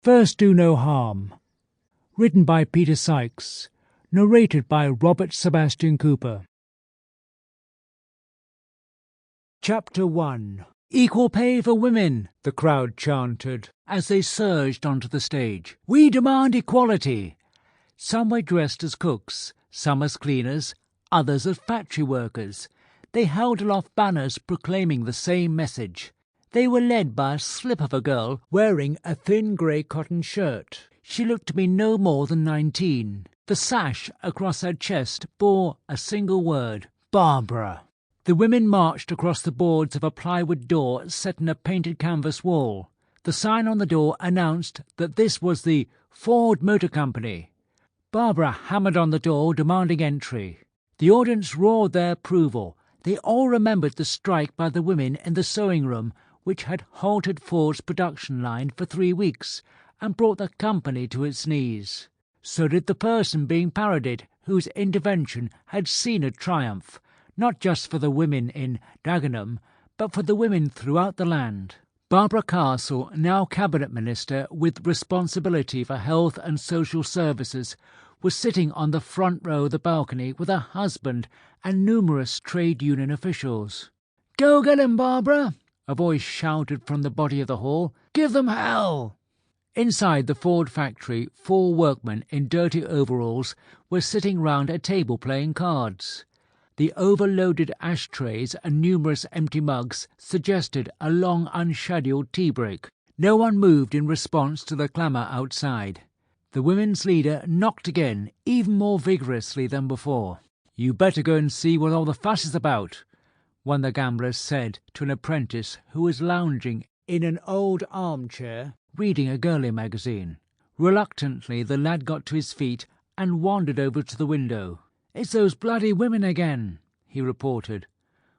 First Do No Harm. Written by Peter Sykes. Narrated by Robert Sebastian Cooper. Chapter 1. "Equal pay for women," the crowd chanted as they surged onto the stage. "We demand equality." Some were dressed as cooks, some as cleaners, others as factory workers. They held aloft banners proclaiming the same message. They were led by a slip of a girl wearing a thin grey cotton shirt. She looked to be no more than 19. The sash across her chest bore a single word: Barbara. The women marched across the boards of a plywood door set in a painted canvas wall. The sign on the door announced that this was the Ford Motor Company. Barbara hammered on the door, demanding entry. The audience roared their approval. They all remembered the strike by the women in the sewing room, which had halted Ford's production line for 3 weeks and brought the company to its knees. So did the person being parodied, whose intervention had seen a triumph, not just for the women in Dagenham, but for the women throughout the land. Barbara Castle, now Cabinet Minister with responsibility for health and social services, was sitting on the front row of the balcony with her husband and numerous trade union officials. "Go get 'em, Barbara!" a voice shouted from the body of the hall. "Give them hell!" Inside the Ford factory, 4 workmen in dirty overalls were sitting round a table playing cards. The overloaded ashtrays and numerous empty mugs suggested a long unscheduled tea break. No one moved in response to the clamour outside. The women's leader knocked again, even more vigorously than before. "You better go and see what all the fuss is about," one of the gamblers said to an apprentice who was lounging in an old armchair reading a girly magazine. Reluctantly the lad got to his feet and wandered over to the window. "It's those bloody women again," he reported.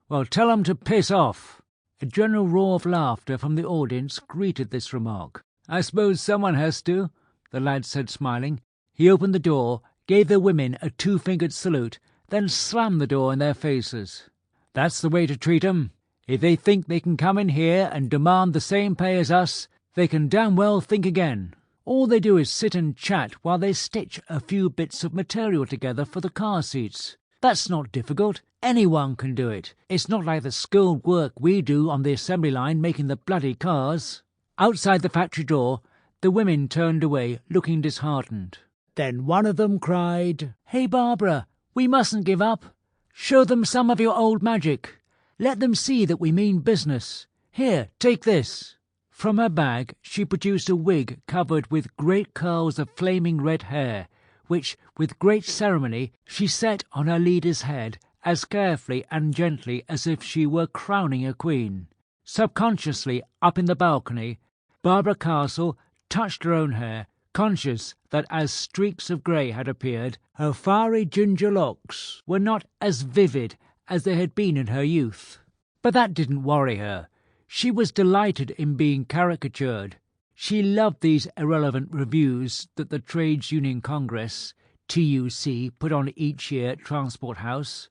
"Well, tell 'em to piss off." A general roar of laughter from the audience greeted this remark. "I suppose someone has to," the lad said, smiling. He opened the door, gave the women a 2-fingered salute, then slammed the door in their faces. "That's the way to treat 'em. If they think they can come in here and demand the same pay as us, they can damn well think again. All they do is sit and chat while they stitch a few bits of material together for the car seats. That's not difficult. Anyone can do it. It's not like the skilled work we do on the assembly line making the bloody cars." Outside the factory door, the women turned away, looking disheartened. Then one of them cried, "Hey, Barbara, we mustn't give up. Show them some of your old magic. Let them see that we mean business. Here, take this." From her bag she produced a wig covered with great curls of flaming red hair, which, with great ceremony, she set on her leader's head as carefully and gently as if she were crowning a queen. Subconsciously, up in the balcony, Barbara Castle touched her own hair, conscious that as streaks of grey had appeared, her fiery ginger locks were not as vivid as they had been in her youth. But that didn't worry her. She was delighted in being caricatured. She loved these irrelevant reviews that the Trades Union Congress, TUC, put on each year at Transport House.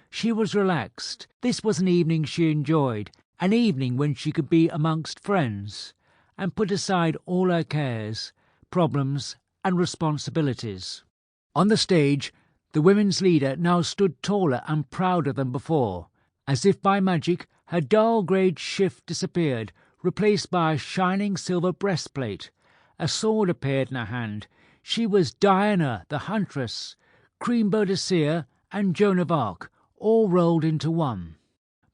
She was relaxed. This was an evening she enjoyed, an evening when she could be amongst friends, and put aside all her cares, problems and responsibilities. On the stage, the women's leader now stood taller and prouder than before. As if by magic, her dull grey shift disappeared, replaced by a shining silver breastplate. A sword appeared in her hand. She was Diana, the huntress, Queen Boadicea, and Joan of Arc, all rolled into one.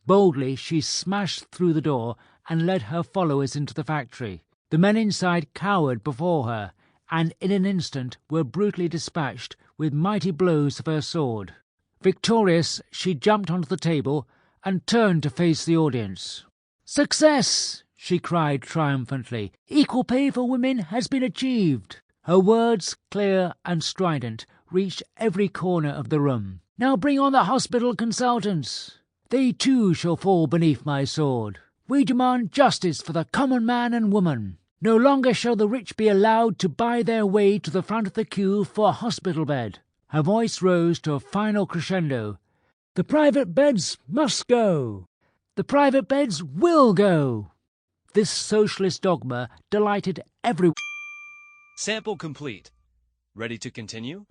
Boldly she smashed through the door and led her followers into the factory. The men inside cowered before her, and in an instant were brutally dispatched with mighty blows of her sword. Victorious, she jumped onto the table and turned to face the audience. "Success!" she cried triumphantly. "Equal pay for women has been achieved." Her words, clear and strident, reached every corner of the room. "Now bring on the hospital consultants. They too shall fall beneath my sword. We demand justice for the common man and woman. No longer shall the rich be allowed to buy their way to the front of the queue for a hospital bed." Her voice rose to a final crescendo. "The private beds must go. The private beds will go." This socialist dogma delighted everyone. Sample complete. Ready to continue?